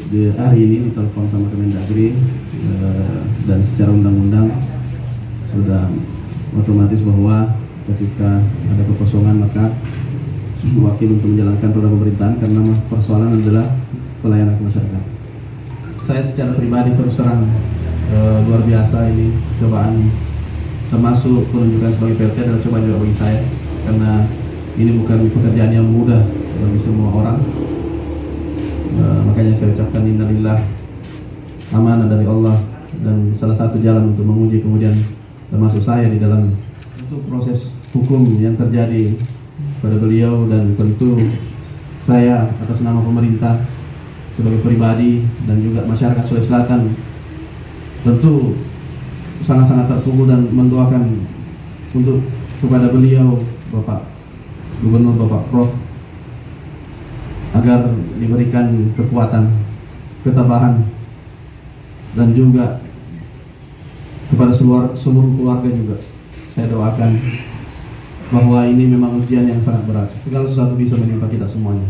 di hari ini ditelepon sama Kemendagri dan secara undang-undang sudah otomatis bahwa ketika ada kekosongan maka wakil untuk menjalankan roda pemerintahan, karena persoalan adalah pelayanan ke masyarakat. Saya secara pribadi terus terang luar biasa ini cobaan, termasuk penunjukan sebagai PLT adalah cobaan juga bagi saya, karena ini bukan pekerjaan yang mudah bagi semua orang. Makanya saya ucapkan innalillah, amanah dari Allah, dan salah satu jalan untuk menguji kemudian termasuk saya di dalam untuk proses hukum yang terjadi pada beliau, dan tentu saya atas nama pemerintah sebagai pribadi dan juga masyarakat Sulawesi Selatan tentu sangat-sangat terpukul dan mendoakan untuk kepada beliau, Bapak Gubernur, Bapak Prof, agar diberikan kekuatan, ketabahan, dan juga kepada seluruh keluarga juga saya doakan bahwa ini memang ujian yang sangat berat. Segala sesuatu bisa menimpa kita semuanya.